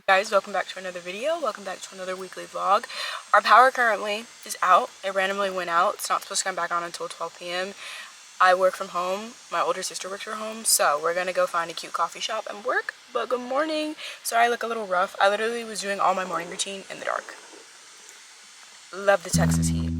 Guys, welcome back to another video. Welcome back to another weekly vlog. Our power currently is out. It randomly went out. It's not supposed to come back on until 12 p.m. I work from home. My older sister works from home, so we're gonna go find a cute coffee shop and work. But good morning. Sorry I look a little rough. I literally was doing all my morning routine in the dark. Love the Texas heat.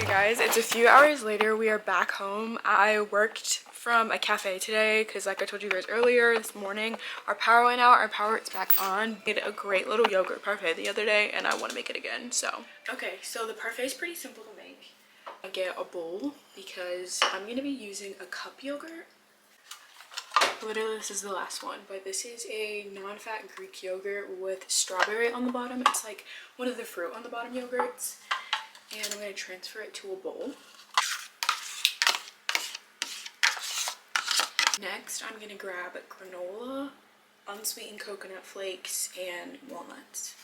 Guys, it's a few hours later. We are back home. I worked from a cafe today because, like I told you guys earlier, this morning our power went out. Our power is back on. Made a great little yogurt parfait the other day and I want to make it again. So okay, so the parfait is pretty simple to make. I get a bowl because I'm going to be using a cup yogurt. Literally this is the last one, but this is a non-fat Greek yogurt with strawberry on the bottom. It's like one of the fruit on the bottom yogurts. And I'm going to transfer it to a bowl. Next, I'm going to grab granola, unsweetened coconut flakes, and walnuts.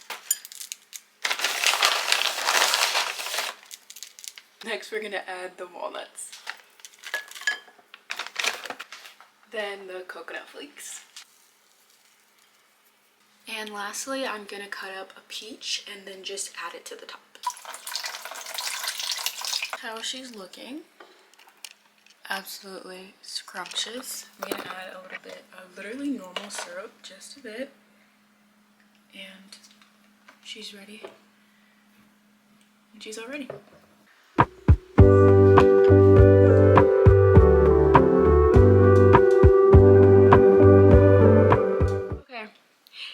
Next, we're going to add the walnuts. Then the coconut flakes. And lastly, I'm going to cut up a peach and then just add it to the top. How she's looking. Absolutely scrumptious. I'm gonna add a little bit of literally normal syrup, just a bit, and she's ready. And she's all ready.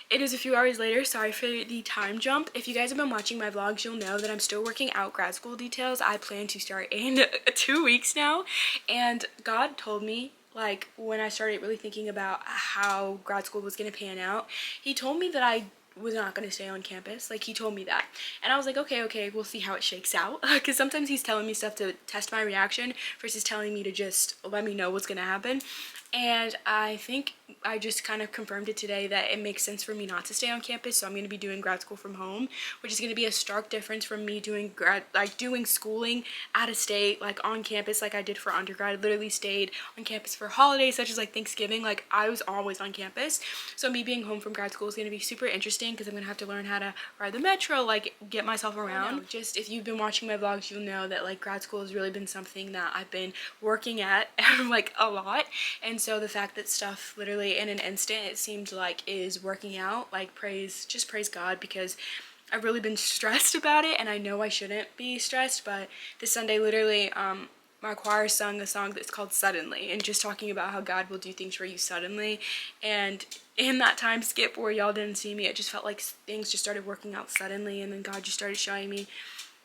It is a few hours later. Sorry for the time jump. If you guys have been watching my vlogs, you'll know that I'm still working out grad school details. I plan to start in 2 weeks now, and God told me, like, when I started really thinking about how grad school was going to pan out, he told me that I was not going to stay on campus. Like, he told me that, and I was like, okay, we'll see how it shakes out, because sometimes he's telling me stuff to test my reaction versus telling me to just let me know what's going to happen. And I think I just kind of confirmed it today that it makes sense for me not to stay on campus, so I'm going to be doing grad school from home, which is going to be a stark difference from me doing doing schooling out of state, like on campus, like I did for undergrad. I literally stayed on campus for holidays such as like Thanksgiving. Like, I was always on campus, so me being home from grad school is going to be super interesting because I'm going to have to learn how to ride the metro, like get myself around. Just if you've been watching my vlogs, you'll know that like grad school has really been something that I've been working at like a lot. And so the fact that stuff literally in an instant, it seemed like, is working out, like, praise God, because I've really been stressed about it, and I know I shouldn't be stressed. But this Sunday, literally, my choir sung a song that's called Suddenly, and just talking about how God will do things for you suddenly. And in that time skip where y'all didn't see me, it just felt like things just started working out suddenly, and then God just started showing me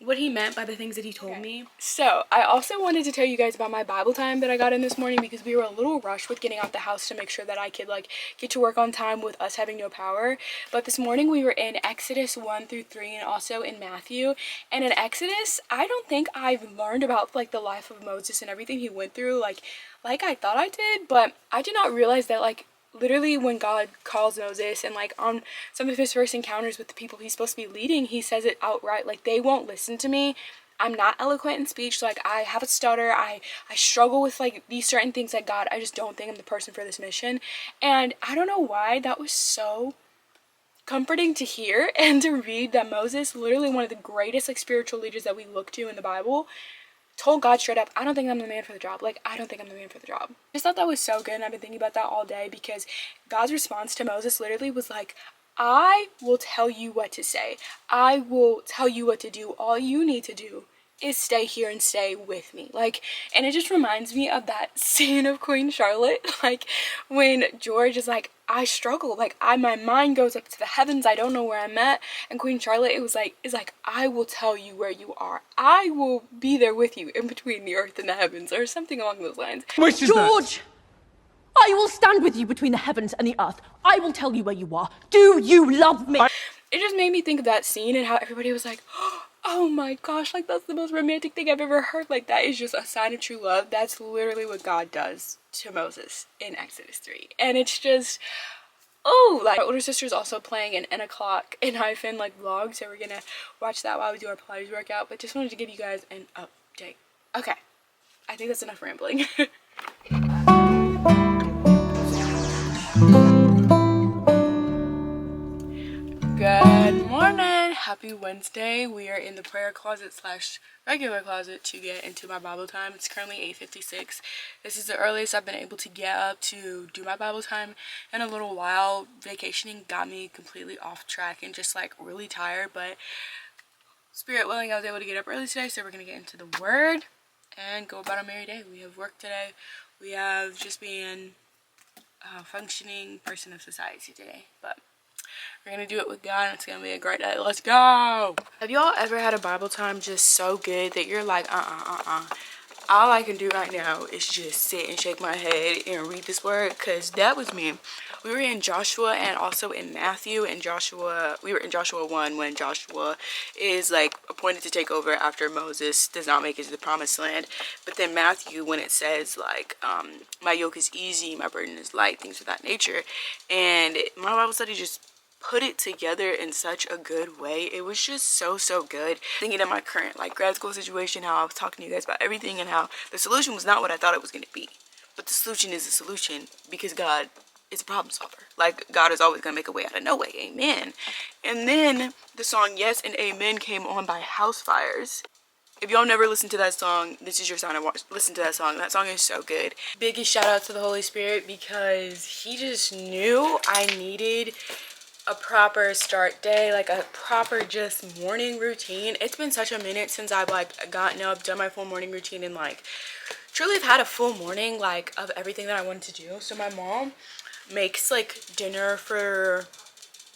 what he meant by the things that he told me. So I also wanted to tell you guys about my Bible time that I got in this morning, because we were a little rushed with getting out the house to make sure that I could like get to work on time with us having no power. But this morning we were in Exodus 1-3 and also in Matthew. And in Exodus, I don't think I've learned about like the life of Moses and everything he went through like I thought I did, but I did not realize that like literally when God calls Moses and like on some of his first encounters with the people he's supposed to be leading, he says it outright, like, they won't listen to me. I'm not eloquent in speech. Like, I have a stutter. I struggle with like these certain things. Like, God, I just don't think I'm the person for this mission. And I don't know why that was so comforting to hear and to read, that Moses, literally one of the greatest like spiritual leaders that we look to in the Bible, told God straight up, I don't think I'm the man for the job. Like, I don't think I'm the man for the job. I just thought that was so good, and I've been thinking about that all day, because God's response to Moses literally was like, I will tell you what to say. I will tell you what to do. All you need to do is stay here and stay with me. Like, and it just reminds me of that scene of Queen Charlotte, like when George is like, I struggle, like my mind goes up to the heavens, I don't know where I'm at. And Queen Charlotte is like, I will tell you where you are, I will be there with you in between the earth and the heavens, or something along those lines. Which is George, I will stand with you between the heavens and the earth. I will tell you where you are. Do you love me? It just made me think of that scene and how everybody was like, oh my gosh, like that's the most romantic thing I've ever heard. Like that is just a sign of true love. That's literally what God does to Moses in Exodus 3. And it's just, oh, like my older sister's also playing an 𝐸₂ like vlog, so we're gonna watch that while we do our Pilates workout. But just wanted to give you guys an update. Okay, I think that's enough rambling. Good morning, happy Wednesday. We are in the prayer closet slash regular closet to get into my Bible time. It's currently 8:56. This is the earliest I've been able to get up to do my Bible time in a little while. Vacationing got me completely off track and just like really tired, but spirit willing I was able to get up early today, so we're gonna get into the word and go about our merry day. We have work today. We have just being a functioning person of society today, but we're gonna do it with God and it's gonna be a great day. Let's go! Have y'all ever had a Bible time just so good that you're like, all I can do right now is just sit and shake my head and read this word? Because that was me. We were in Joshua and also in Matthew. And Joshua, we were in Joshua 1 when Joshua is like appointed to take over after Moses does not make it to the promised land. But then Matthew, when it says like, my yoke is easy, my burden is light, things of that nature. And my Bible study just put it together in such a good way. It was just so good. Thinking of my current like grad school situation, how I was talking to you guys about everything and how the solution was not what I thought it was going to be, but the solution is a solution because God is a problem solver. Like God is always going to make a way out of no way. Amen. And then the song Yes and Amen came on by House Fires. If y'all never listened to that song, this is your sign to listen to that song. That song is so good. Biggest shout out to the Holy Spirit because he just knew I needed a proper start day, like a proper just morning routine. It's been such a minute since I've like gotten up, done my full morning routine, and like truly have had a full morning like of everything that I wanted to do. So my mom makes like dinner for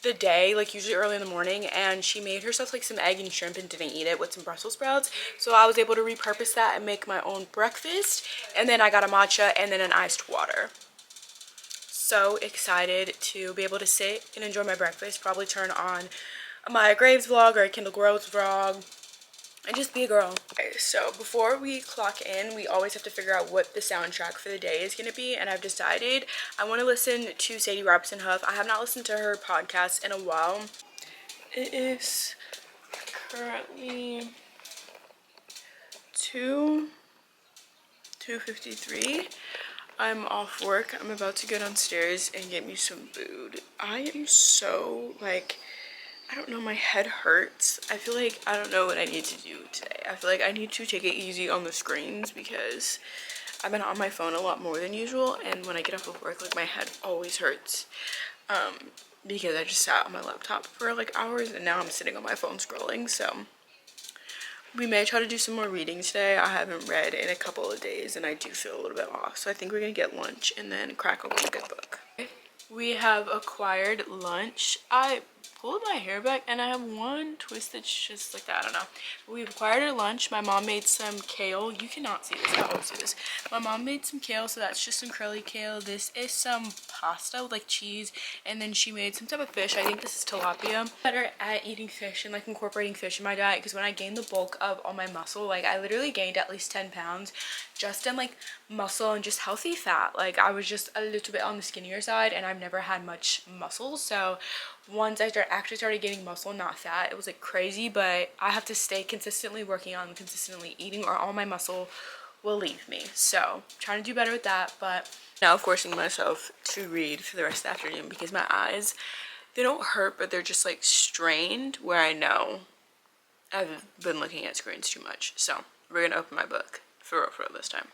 the day, like usually early in the morning, and she made herself like some egg and shrimp and didn't eat it with some Brussels sprouts. So I was able to repurpose that and make my own breakfast. And then I got a matcha and then an iced water. So excited to be able to sit and enjoy my breakfast, probably turn on my Graves vlog or a Kendall Groves vlog and just be a girl. Okay, so before we clock in, we always have to figure out what the soundtrack for the day is going to be, and I've decided I want to listen to Sadie Robertson Huff. I have not listened to her podcast in a while. It is currently 2:53. I'm off work. I'm about to go downstairs and get me some food. I am so like, I don't know, my head hurts. I feel like I don't know what I need to do today. I feel like I need to take it easy on the screens because I've been on my phone a lot more than usual, and when I get off of work, like my head always hurts because I just sat on my laptop for like hours and now I'm sitting on my phone scrolling. So we may try to do some more reading today. I haven't read in a couple of days and I do feel a little bit off. So I think we're gonna get lunch and then crack open a good book. We have acquired lunch. I pulled my hair back and I have one twist that's just like that. I don't know. But we've acquired our lunch. My mom made some kale. You cannot see this. I always do this. My mom made some kale, so that's just some curly kale. This is some pasta with like cheese, and then she made some type of fish. I think this is tilapia. Better at eating fish and like incorporating fish in my diet, because when I gained the bulk of all my muscle, like I literally gained at least 10 pounds just in like muscle and just healthy fat. Like I was just a little bit on the skinnier side and I've never had much muscle. So once I actually started getting muscle, not fat, it was like crazy. But I have to stay consistently working on consistently eating or all my muscle will leave me. So trying to do better with that. But now forcing myself to read for the rest of the afternoon because my eyes, they don't hurt, but they're just like strained, where I know I've been looking at screens too much. So we're gonna open my book for real this time.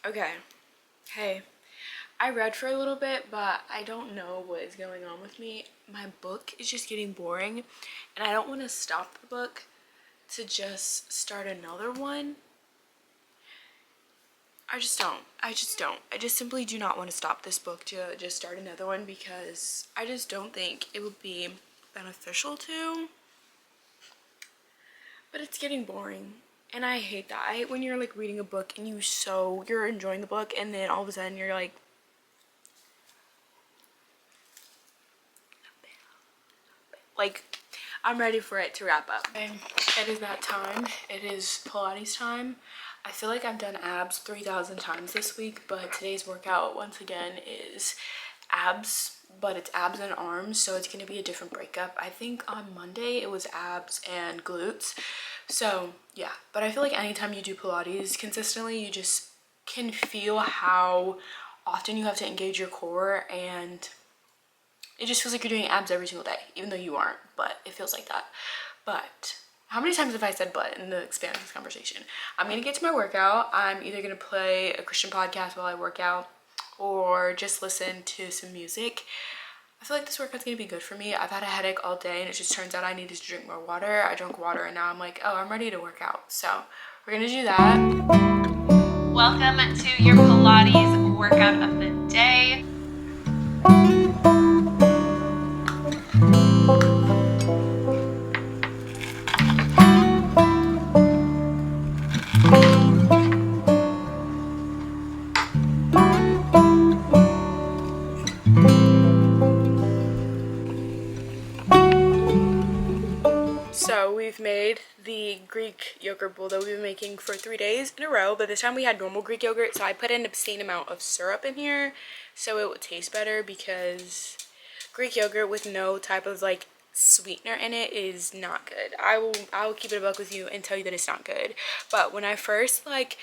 Okay, hey, I read for a little bit, but I don't know what is going on with me. My book is just getting boring, and I don't want to stop the book to just start another one. I just don't. I just simply do not want to stop this book to just start another one because I just don't think it would be beneficial to. But it's getting boring. And I hate that. I hate when you're like reading a book and you're enjoying the book and then all of a sudden you're like I'm ready for it to wrap up. Okay, it is that time. It is Pilates time. I feel like I've done abs 3,000 times this week, but today's workout once again is abs, but it's abs and arms, so it's gonna be a different breakup. I think on Monday it was abs and glutes. So yeah, but I feel like anytime you do Pilates consistently, you just can feel how often you have to engage your core, and it just feels like you're doing abs every single day, even though you aren't, but it feels like that. But how many times have I said but in the span of this conversation? I'm gonna get to my workout. I'm either gonna play a Christian podcast while I work out or just listen to some music. I feel like this workout's gonna be good for me. I've had a headache all day and it just turns out I needed to drink more water. I drank water and now I'm like, oh, I'm ready to work out. So we're gonna do that. Welcome to your Pilates workout of the day. So we've made the Greek yogurt bowl that we've been making for 3 days in a row, but this time we had normal Greek yogurt, so I put in an obscene amount of syrup in here so it would taste better, because Greek yogurt with no type of like sweetener in it is not good. I will keep it a buck with you and tell you that it's not good. But when I first, like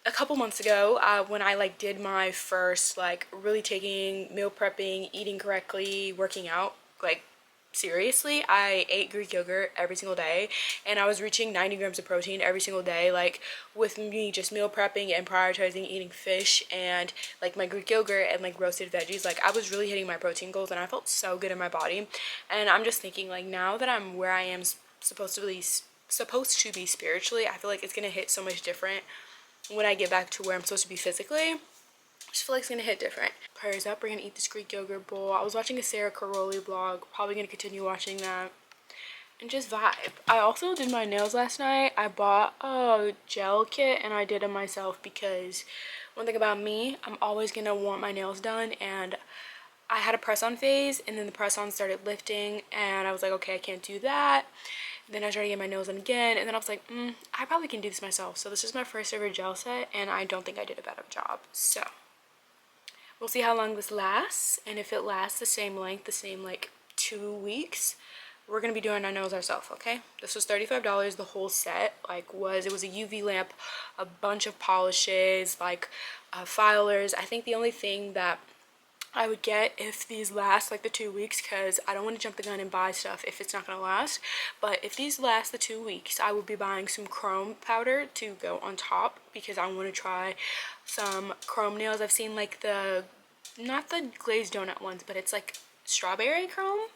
a couple months ago, when I like did my first like really taking meal prepping, eating correctly, working out, like seriously, I ate Greek yogurt every single day and I was reaching 90 grams of protein every single day, like with me just meal prepping and prioritizing eating fish and like my Greek yogurt and like roasted veggies. Like I was really hitting my protein goals and I felt so good in my body. And I'm just thinking, like, now that I'm where I am supposed to be spiritually, I feel like it's gonna hit so much different when I get back to where I'm supposed to be physically. I just feel like it's gonna hit different. Prayers up, we're gonna eat this Greek yogurt bowl. I was watching a Sarah Caroli vlog, probably gonna continue watching that and just vibe. I also did my nails last night. I bought a gel kit and I did them myself because one thing about me, I'm always gonna want my nails done, and I had a press on phase and then the press on started lifting and I was like, okay, I can't do that. Then I tried to get my nails done again and then I was like, I probably can do this myself. So this is my first ever gel set and I don't think I did a bad job. So we'll see how long this lasts, and if it lasts the same length, the same like 2 weeks, we're gonna be doing our nails ourselves, okay? This was $35, the whole set. It was a UV lamp, a bunch of polishes, like filers. I think the only thing that I would get if these last like the 2 weeks, because I don't want to jump the gun and buy stuff if it's not going to last, but if these last the 2 weeks, I will be buying some chrome powder to go on top because I want to try some chrome nails. I've seen like not the glazed donut ones, but it's like strawberry chrome.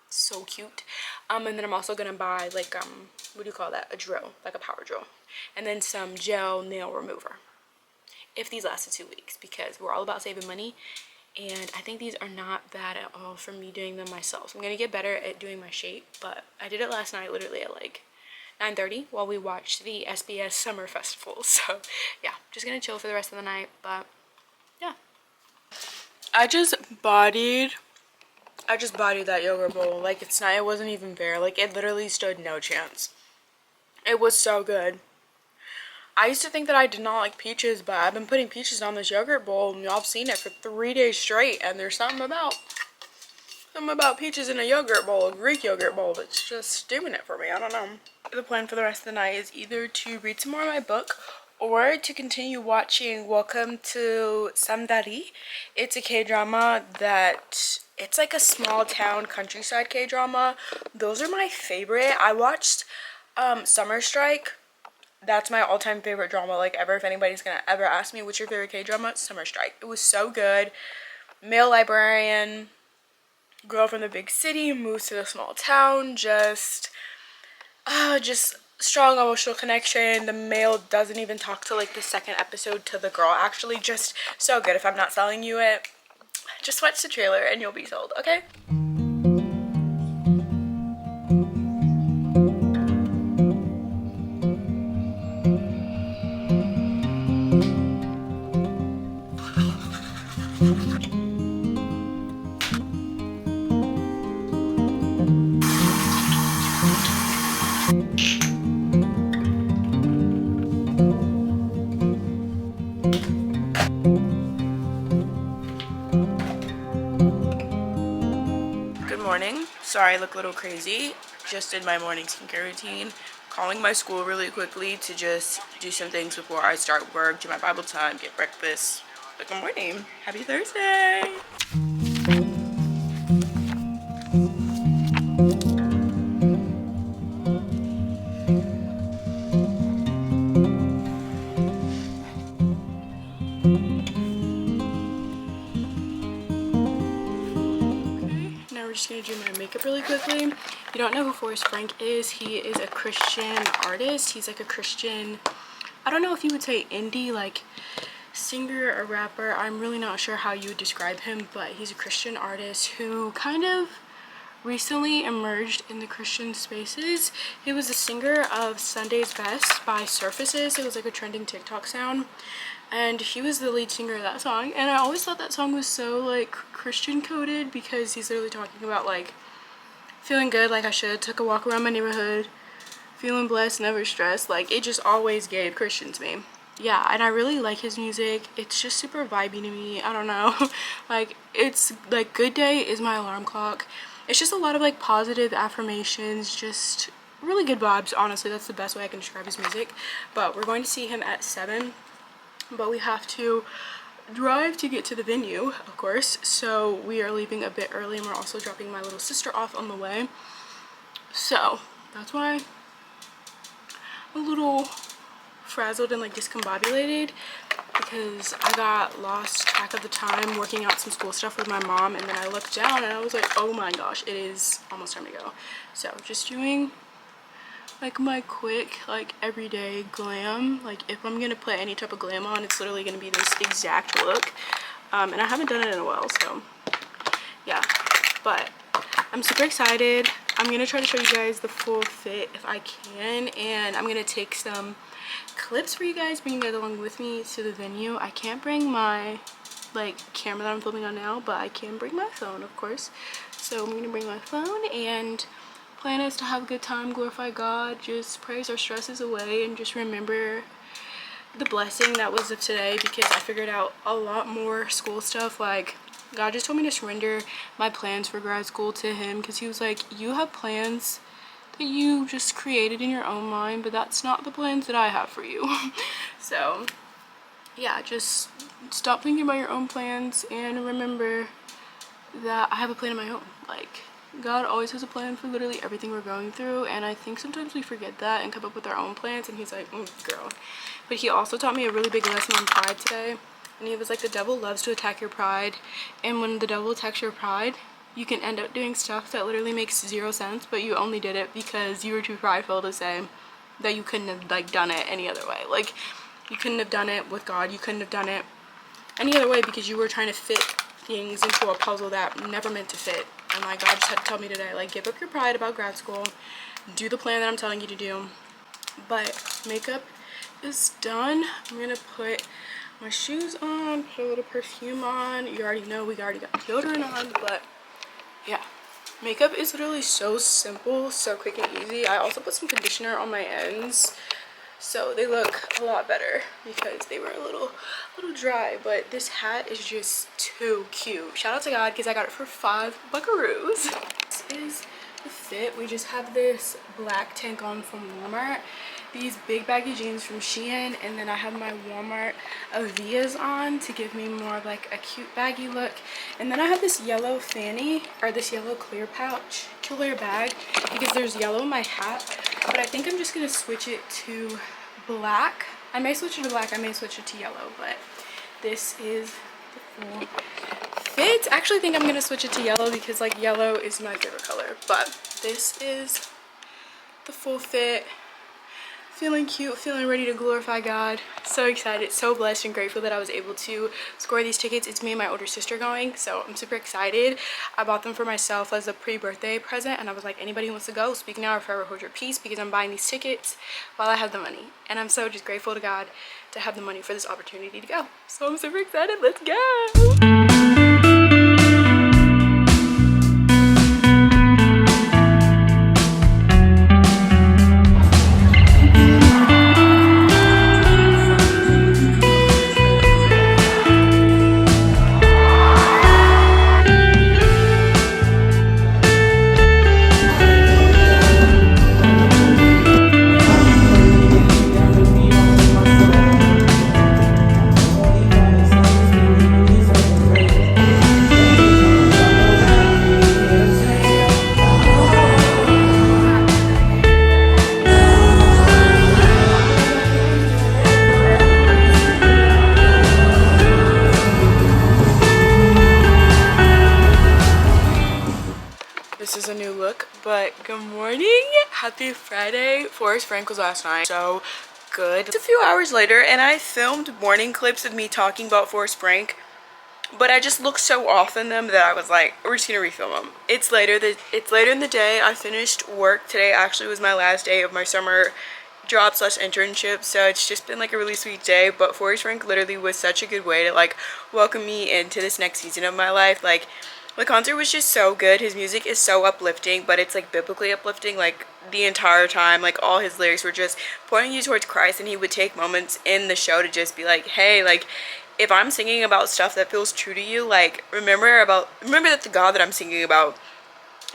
So cute. And then I'm also gonna buy like what do you call that, a drill, like a power drill, and then some gel nail remover if these lasted 2 weeks, because we're all about saving money. And I think these are not bad at all for me doing them myself. So I'm gonna get better at doing my shape, but I did it last night literally at like 9:30 while we watched the SBS Summer Festival. So yeah, just gonna chill for the rest of the night, but yeah. I just bodied that yogurt bowl. Like it wasn't even fair. Like it literally stood no chance. It was so good. I used to think that I did not like peaches, but I've been putting peaches on this yogurt bowl and y'all have seen it for 3 days straight, and there's something about peaches in a yogurt bowl, a Greek yogurt bowl, that's just doing it for me. I don't know. The plan for the rest of the night is either to read some more of my book or to continue watching Welcome to Samdari. It's a K-drama it's like a small town countryside K-drama. Those are my favorite. I watched Summer Strike that's my all-time favorite drama, like, ever. If anybody's gonna ever ask me what's your favorite K-drama, Summer Strike. It was so good. Male librarian, girl from the big city, moves to the small town, just strong emotional connection. The male doesn't even talk to like the second episode to the girl. Actually, just so good. If I'm not selling you it, just watch the trailer and you'll be sold, okay? Good morning. Sorry I look a little crazy. Just did my morning skincare routine. Calling my school really quickly to just do some things before I start work, do my Bible time, get breakfast. But good morning. Happy Thursday. Now we're just gonna do my makeup really quickly. If you don't know who Forrest Frank is, he is a Christian artist. He's like a Christian, I don't know if you would say indie, like singer or rapper. I'm really not sure how you would describe him, but he's a Christian artist who kind of recently emerged in the Christian spaces. He was the singer of Sunday's Best by Surfaces. It was like a trending TikTok sound. And he was the lead singer of that song, and I always thought that song was so like Christian coded, because he's literally talking about like feeling good like I should, took a walk around my neighborhood, feeling blessed, never stressed. Like, it just always gave Christian to me. Yeah, and I really like his music. It's just super vibey to me. I don't know. Like, it's like Good Day is my alarm clock. It's just a lot of like positive affirmations, just really good vibes. Honestly, that's the best way I can describe his music. But we're going to see him at 7. But we have to drive to get to the venue, of course, so we are leaving a bit early, and we're also dropping my little sister off on the way. So that's why I'm a little frazzled and like discombobulated, because I got lost track of the time working out some school stuff with my mom, and then I looked down and I was like, oh my gosh, it is almost time to go. So just doing like my quick like everyday glam. Like, if I'm gonna put any type of glam on, it's literally gonna be this exact look, and I haven't done it in a while, so yeah. But I'm super excited. I'm gonna try to show you guys the full fit if I can, and I'm gonna take some clips for you guys, bring you guys along with me to the venue. I can't bring my like camera that I'm filming on now, but I can bring my phone, of course. So I'm gonna bring my phone, and plan is to have a good time, glorify God, just praise our stresses away, and just remember the blessing that was of today, because I figured out a lot more school stuff. Like, God just told me to surrender my plans for grad school to him, because he was like, you have plans that you just created in your own mind, but that's not the plans that I have for you. So yeah, just stop thinking about your own plans and remember that I have a plan of my own. Like, God always has a plan for literally everything we're going through, and I think sometimes we forget that and come up with our own plans, and he's like, girl. But he also taught me a really big lesson on pride today, and he was like, the devil loves to attack your pride, and when the devil attacks your pride, you can end up doing stuff that literally makes 0 sense, but you only did it because you were too prideful to say that you couldn't have like done it any other way. Like, you couldn't have done it with God, you couldn't have done it any other way, because you were trying to fit things into a puzzle that never meant to fit. And like, God just had to tell me today, like, give up your pride about grad school, do the plan that I'm telling you to do. But makeup is done. I'm gonna put my shoes on, put a little perfume on. You already know we already got deodorant on, but yeah, makeup is literally so simple, so quick and easy. I also put some conditioner on my ends, so they look a lot better, because they were a little dry. But this hat is just too cute. Shout out to God, because I got it for 5 buckaroos. This is the fit. We just have this black tank on from Walmart, these big baggy jeans from Shein, and then I have my Walmart 𝐜𝐫𝐞𝐿 on to give me more of like a cute baggy look. And then I have this yellow fanny, or this yellow clear bag, because there's yellow in my hat, but I think I'm just gonna switch it to black. I may switch it to black, I may switch it to yellow, but this is the full fit. I actually think I'm gonna switch it to yellow because like yellow is my favorite color, but this is the full fit. Feeling cute, feeling ready to glorify God. So excited, so blessed and grateful that I was able to score these tickets. It's me and my older sister going, so I'm super excited. I bought them for myself as a pre-birthday present, and I was like, anybody who wants to go, speak now or forever hold your peace, because I'm buying these tickets while I have the money. And I'm so just grateful to God to have the money for this opportunity to go. So I'm super excited, let's go. This is a new look, but good morning. Happy Friday. Forrest Frank was last night. So good. It's a few hours later and I filmed morning clips of me talking about Forrest Frank, but I just looked so off in them that I was like, we're just gonna refilm them. It's later in the day. I finished work today. Actually was my last day of my summer job slash internship, so it's just been like a really sweet day. But Forrest Frank literally was such a good way to like welcome me into this next season of my life. Like, the concert was just so good. His music is so uplifting, but it's like biblically uplifting like the entire time. Like all his lyrics were just pointing you towards Christ, and he would take moments in the show to just be like, hey, like if I'm singing about stuff that feels true to you, like remember that the God that I'm singing about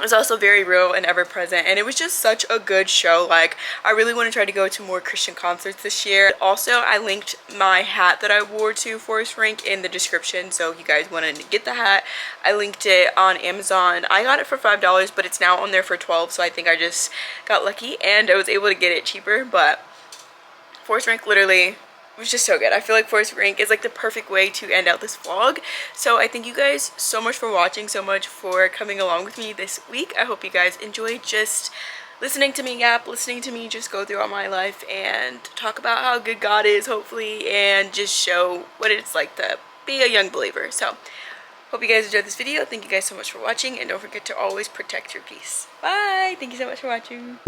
is also very real and ever present. And it was just such a good show. Like I really want to try to go to more Christian concerts this year. Also, I linked my hat that I wore to Forrest Frank in the description, so if you guys wanted to get the hat, I linked it on Amazon. I got it for $5, but it's now on there for $12, so I think I just got lucky and I was able to get it cheaper. But Forrest Frank literally was just so good. I feel like Forrest Frank is like the perfect way to end out this vlog. So I thank you guys so much for watching, so much for coming along with me this week. I hope you guys enjoyed just listening to me yap, listening to me just go throughout my life and talk about how good God is, hopefully, and just show what it's like to be a young believer. So hope you guys enjoyed this video. Thank you guys so much for watching, and don't forget to always protect your peace. Bye. Thank you so much for watching.